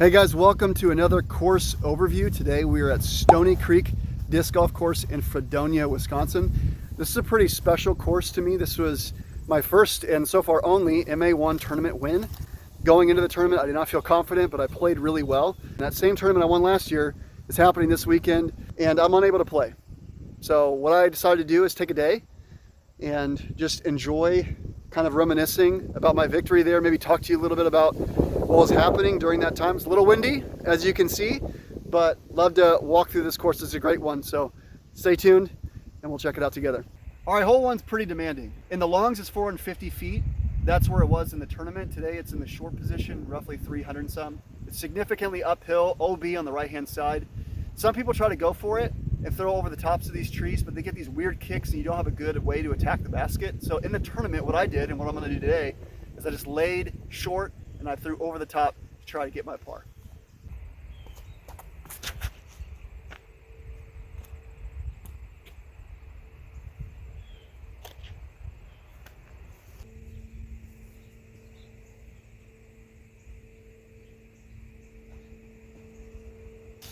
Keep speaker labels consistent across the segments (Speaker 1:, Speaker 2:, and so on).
Speaker 1: Hey guys, welcome to another course overview. Today we are at Stoney Creek Disc Golf Course in Fredonia, Wisconsin. This is a pretty special course to me. This was my first and so far only MA1 tournament win. Going into the tournament, I did not feel confident, but I played really well. And that same tournament I won last year is happening this weekend, and I'm unable to play. So what I decided to do is take a day and just enjoy kind of reminiscing about my victory there, maybe talk to you a little bit about what was happening during that time. It's a little windy, as you can see, but love to walk through this course. It's a great one, so stay tuned and we'll check it out together. All right, hole one's pretty demanding. In the longs, it's 450 feet. That's where it was in the tournament. Today, it's in the short position, roughly 300 and some. It's significantly uphill, OB on the right-hand side. Some people try to go for it and throw over the tops of these trees, but they get these weird kicks and you don't have a good way to attack the basket. So in the tournament, what I did and what I'm gonna do today is I just laid short and I threw over the top to try to get my par.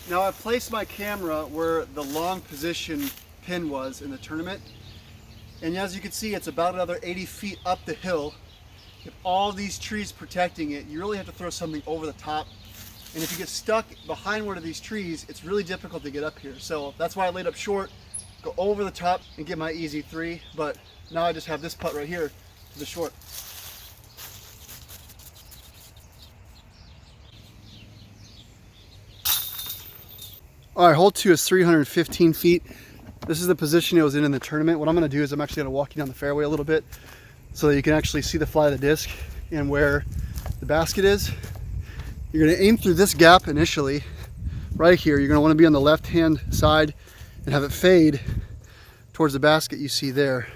Speaker 1: Now I placed my camera where the long position pin was in the tournament. And as you can see, it's about another 80 feet up the hill. With all these trees protecting it, you really have to throw something over the top. And if you get stuck behind one of these trees, it's really difficult to get up here. So that's why I laid up short, go over the top and get my easy three. But now I just have this putt right here to the short. All right, hole two is 315 feet. This is the position it was in the tournament. What I'm gonna do is I'm actually gonna walk you down the fairway a little bit so that you can actually see the fly of the disc and where the basket is. You're gonna aim through this gap initially, right here. You're gonna wanna be on the left-hand side and have it fade towards the basket you see there.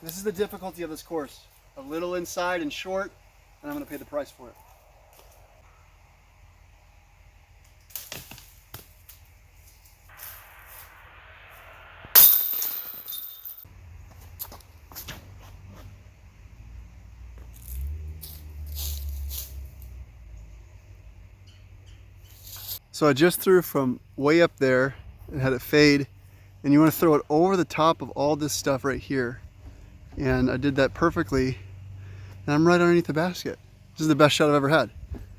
Speaker 1: This is the difficulty of this course. A little inside and short, and I'm gonna pay the price for it. So I just threw from way up there and had it fade, and you want to throw it over the top of all this stuff right here. And I did that perfectly, and I'm right underneath the basket. This is the best shot I've ever had.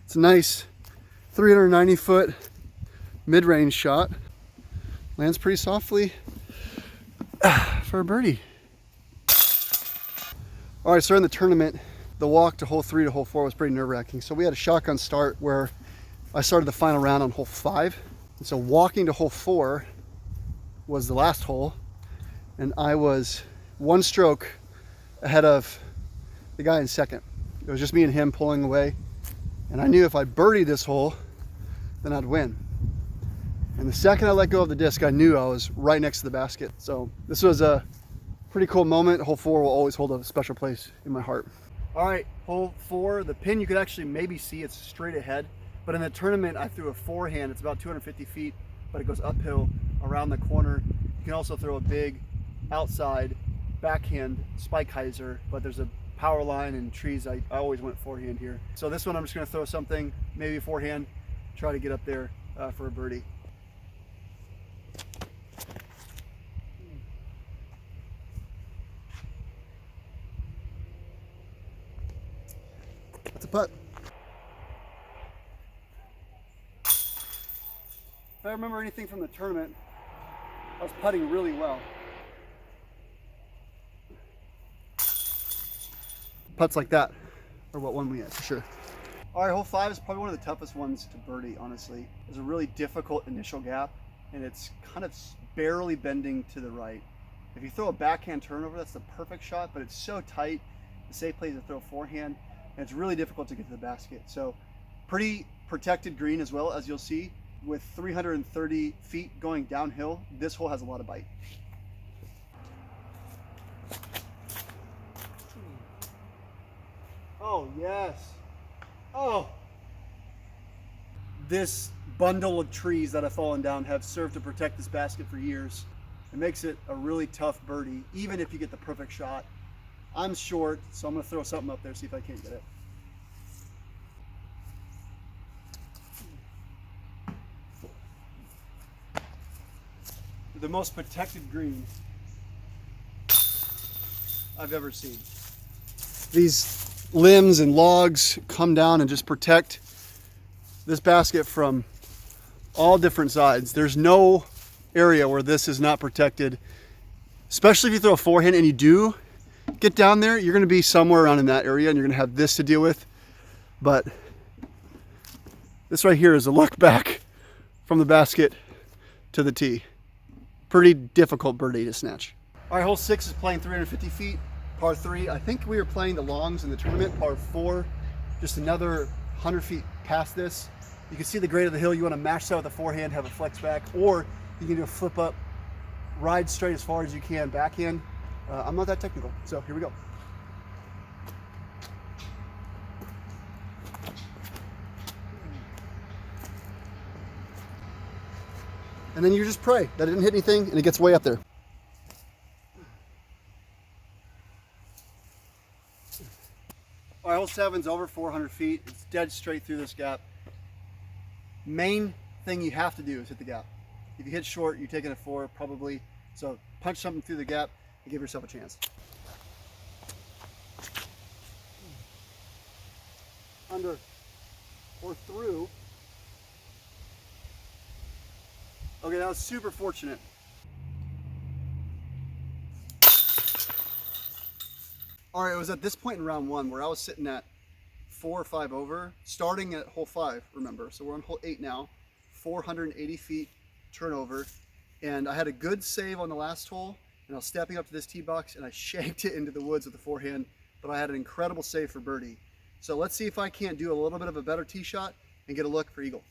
Speaker 1: It's a nice 390 foot mid-range shot. Lands pretty softly for a birdie. All right, so in the tournament, the walk to hole 3 to hole 4 was pretty nerve-wracking. So we had a shotgun start where I started the final round on hole 5. And so walking to hole 4 was the last hole, and I was one stroke ahead of the guy in second. It was just me and him pulling away, and I knew if I birdied this hole, then I'd win. And the second I let go of the disc, I knew I was right next to the basket. So this was a pretty cool moment. Hole 4 will always hold a special place in my heart. All right, hole 4, the pin you could actually maybe see it's straight ahead, but in the tournament I threw a forehand. It's about 250 feet, but it goes uphill around the corner. You can also throw a big outside backhand spike hyzer, but there's a power line and trees. I always went forehand here. So this one I'm just gonna throw something, maybe forehand, try to get up there for a birdie. That's a putt. If I remember anything from the tournament, I was putting really well. Putts like that are what won me at, for sure. All right, hole 5 is probably one of the toughest ones to birdie, honestly. There's a really difficult initial gap, and it's kind of barely bending to the right. If you throw a backhand turnover, that's the perfect shot, but it's so tight. The safe play is to throw forehand, and it's really difficult to get to the basket. So pretty protected green as well, as you'll see. With 330 feet going downhill, this hole has a lot of bite. Oh, yes. Oh. This bundle of trees that have fallen down have served to protect this basket for years. It makes it a really tough birdie, even if you get the perfect shot. I'm short, so I'm gonna throw something up there, see if I can't get it. The most protected green I've ever seen. These limbs and logs come down and just protect this basket from all different sides. There's no area where this is not protected, especially if you throw a forehand and you do get down there, you're going to be somewhere around in that area and you're going to have this to deal with. But this right here is a look back from the basket to the tee. Pretty difficult birdie to snatch. All right, hole 6 is playing 350 feet, par 3. I think we were playing the longs in the tournament, par 4, just another 100 feet past this. You can see the grade of the hill. You want to match that with a forehand, have a flex back, or you can do a flip up, ride straight as far as you can, backhand. I'm not that technical, so here we go. And then you just pray that it didn't hit anything and it gets way up there. All right, hole 7's over 400 feet. It's dead straight through this gap. Main thing you have to do is hit the gap. If you hit short, you're taking a 4 probably. So punch something through the gap and give yourself a chance. Under or through. Okay, that was super fortunate. All right, it was at this point in round 1 where I was sitting at 4 or 5 over, starting at hole 5, remember. So we're on hole 8 now, 480 feet turnover. And I had a good save on the last hole, and I was stepping up to this tee box and I shanked it into the woods with the forehand, but I had an incredible save for birdie. So let's see if I can't do a little bit of a better tee shot and get a look for eagle.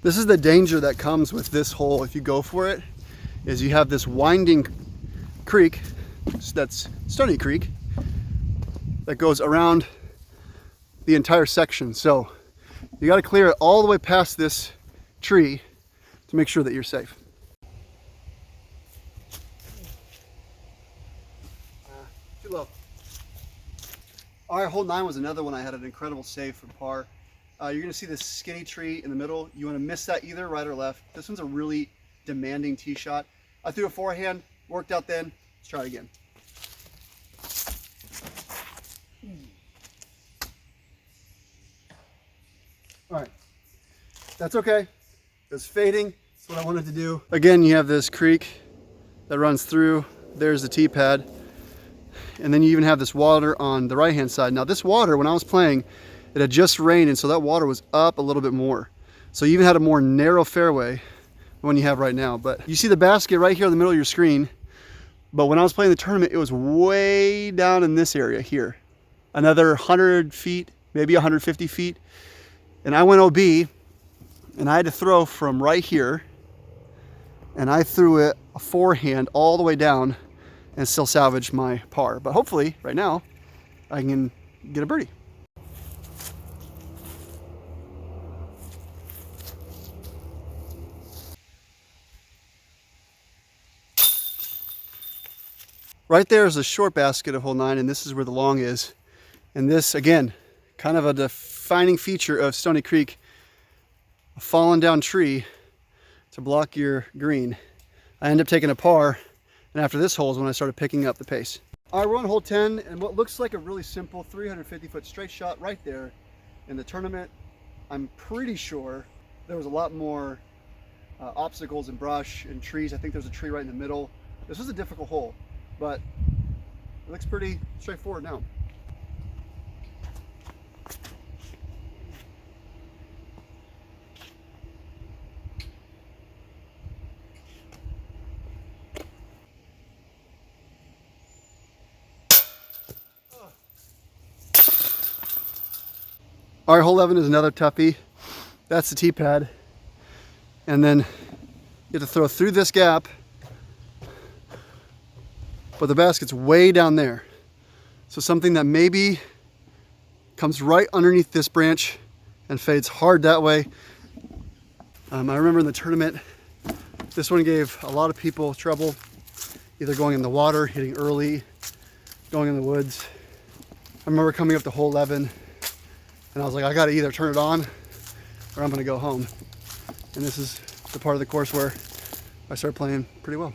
Speaker 1: This is the danger that comes with this hole if you go for it, is you have this winding creek, that's Stoney Creek, that goes around the entire section. So you got to clear it all the way past this tree to make sure that you're safe. Too low. All right, hole 9 was another one I had an incredible save for par. You're going to see this skinny tree in the middle. You want to miss that either right or left. This one's a really demanding tee shot. I threw a forehand, worked out then. Let's try it again. All right, that's okay. It was fading. That's what I wanted to do. Again, you have this creek that runs through. There's the tee pad. And then you even have this water on the right-hand side. Now this water, when I was playing, it had just rained, and so that water was up a little bit more. So you even had a more narrow fairway than one you have right now. But you see the basket right here in the middle of your screen. But when I was playing the tournament, it was way down in this area here. Another 100 feet, maybe 150 feet. And I went OB, and I had to throw from right here. And I threw it a forehand all the way down and still salvage my par. But hopefully, right now, I can get a birdie. Right there is a short basket of hole 9, and this is where the long is. And this, again, kind of a defining feature of Stoney Creek, a fallen down tree to block your green. I end up taking a par, and after this hole is when I started picking up the pace. All right, we're on hole 10, and what looks like a really simple 350-foot straight shot right there. In the tournament, I'm pretty sure there was a lot more obstacles and brush and trees. I think there's a tree right in the middle. This was a difficult hole, but it looks pretty straightforward now. All right, hole 11 is another toughie. That's the tee pad. And then you have to throw through this gap, but the basket's way down there. So something that maybe comes right underneath this branch and fades hard that way. I remember in the tournament, this one gave a lot of people trouble, either going in the water, hitting early, going in the woods. I remember coming up to hole 11 and I was like, I gotta either turn it on or I'm gonna go home. And this is the part of the course where I started playing pretty well.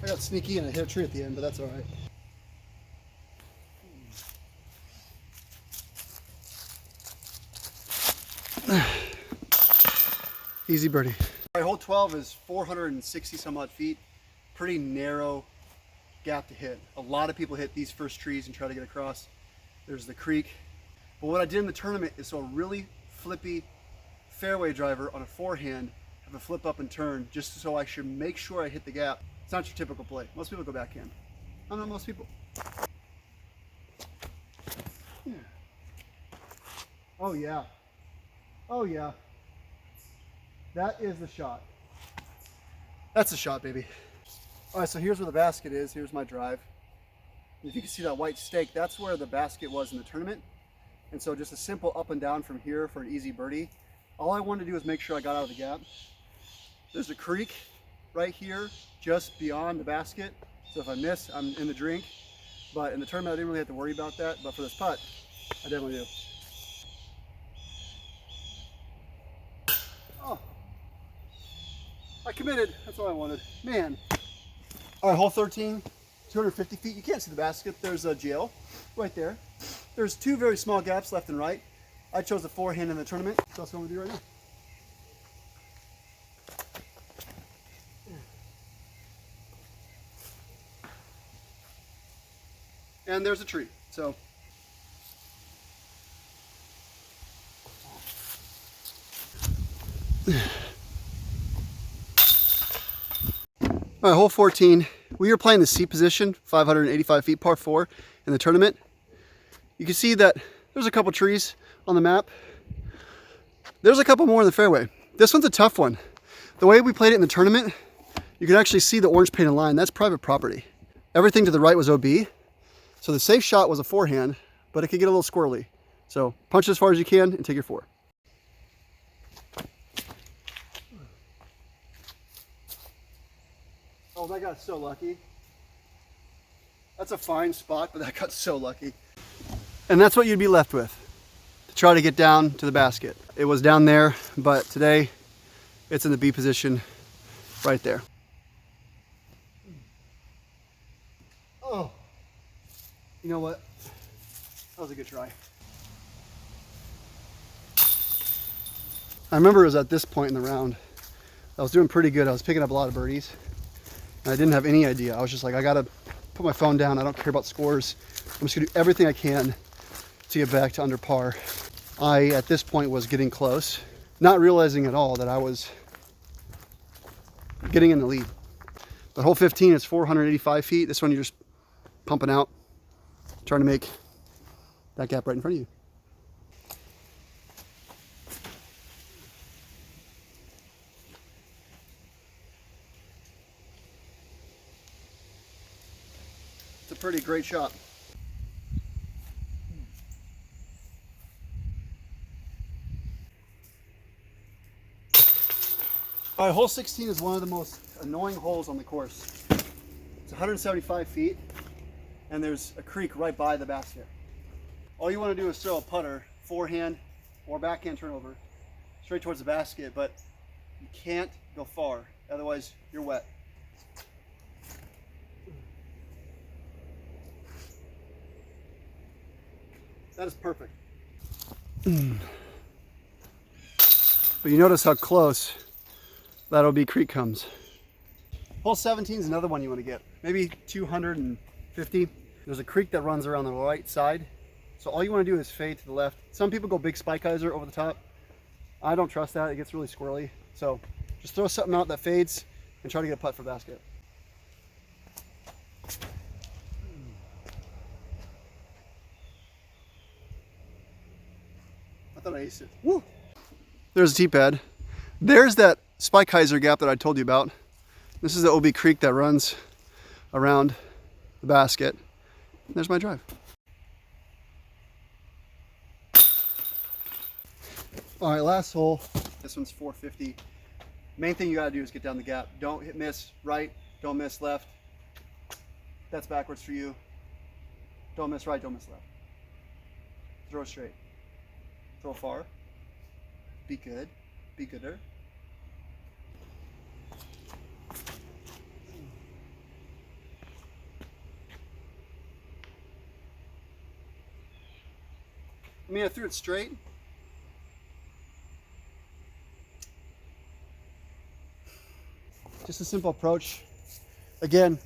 Speaker 1: I got sneaky and I hit a tree at the end, but that's all right. Easy birdie. All right, hole 12 is 460 some odd feet. Pretty narrow gap to hit. A lot of people hit these first trees and try to get across. There's the creek. But what I did in the tournament is so a really flippy fairway driver on a forehand, have a flip up and turn, just so I should make sure I hit the gap. It's not your typical play. Most people go backhand. I don't know most people. Yeah. Oh yeah. Oh yeah. That is the shot. That's the shot, baby. All right, so here's where the basket is. Here's my drive. And if you can see that white stake, that's where the basket was in the tournament. And so just a simple up and down from here for an easy birdie. All I wanted to do was make sure I got out of the gap. There's a creek right here, just beyond the basket. So if I miss, I'm in the drink. But in the tournament, I didn't really have to worry about that. But for this putt, I definitely do. Oh, I committed. That's all I wanted. Man. All right, hole 13, 250 feet. You can't see the basket. There's a jail right there. There's two very small gaps left and right. I chose the forehand in the tournament, so that's what I'm gonna do right now. And there's a tree, so. All right, hole 14. We were playing the C position, 585 feet, par 4 in the tournament. You can see that there's a couple trees on the map. There's a couple more in the fairway. This one's a tough one. The way we played it in the tournament, you can actually see the orange painted line. That's private property. Everything to the right was OB. So the safe shot was a forehand, but it could get a little squirrely. So punch as far as you can and take your 4. Oh, that got so lucky. That's a fine spot, but that got so lucky. And that's what you'd be left with, to try to get down to the basket. It was down there, but today it's in the B position right there. Oh, you know what? That was a good try. I remember it was at this point in the round. I was doing pretty good. I was picking up a lot of birdies. And I didn't have any idea. I was just like, I gotta put my phone down. I don't care about scores. I'm just gonna do everything I can to get back to under par. I, at this point, was getting close, not realizing at all that I was getting in the lead. But hole 15 is 485 feet. This one you're just pumping out, trying to make that gap right in front of you. It's a pretty great shot. All right, hole 16 is one of the most annoying holes on the course. It's 175 feet, and there's a creek right by the basket. All you want to do is throw a putter, forehand or backhand turnover, straight towards the basket, but you can't go far, otherwise you're wet. That is perfect. But you notice how close that OB creek comes. Hole 17 is another one you want to get, maybe 250. There's a creek that runs around the right side. So all you want to do is fade to the left. Some people go big spike hyzer over the top. I don't trust that, it gets really squirrely. So just throw something out that fades and try to get a putt for basket. I thought I aced it. Woo! There's a tee pad. There's that spike hyzer gap that I told you about. This is the OB Creek that runs around the basket. There's my drive. All right, last hole. This one's 450. Main thing you gotta do is get down the gap. Don't miss right, don't miss left. That's backwards for you. Don't miss right, don't miss left. Throw straight. Throw far. Be good. Be gooder. I mean, I threw it straight. Just a simple approach. Again,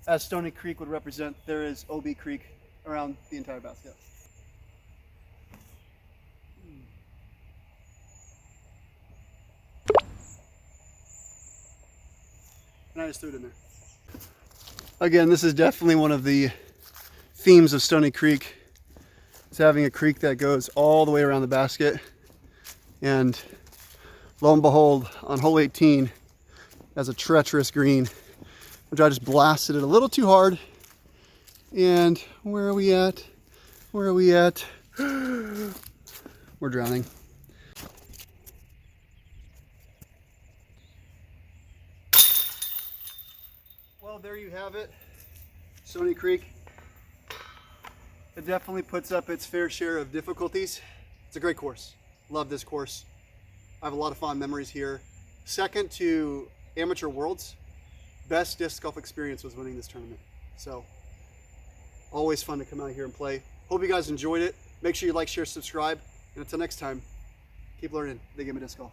Speaker 1: as Stoney Creek would represent, there is OB Creek around the entire basket. And I just threw it in there. Again, this is definitely one of the themes of Stoney Creek. It's having a creek that goes all the way around the basket. And lo and behold, on hole 18, has a treacherous green, which I just blasted it a little too hard. And where are we at? Where are we at? We're drowning. Well, there you have it. Stoney Creek. It definitely puts up its fair share of difficulties. It's a great course. Love this course. I have a lot of fond memories here. Second to Amateur Worlds, best disc golf experience was winning this tournament. So, always fun to come out here and play. Hope you guys enjoyed it. Make sure you like, share, subscribe. And until next time, keep learning the game of disc golf.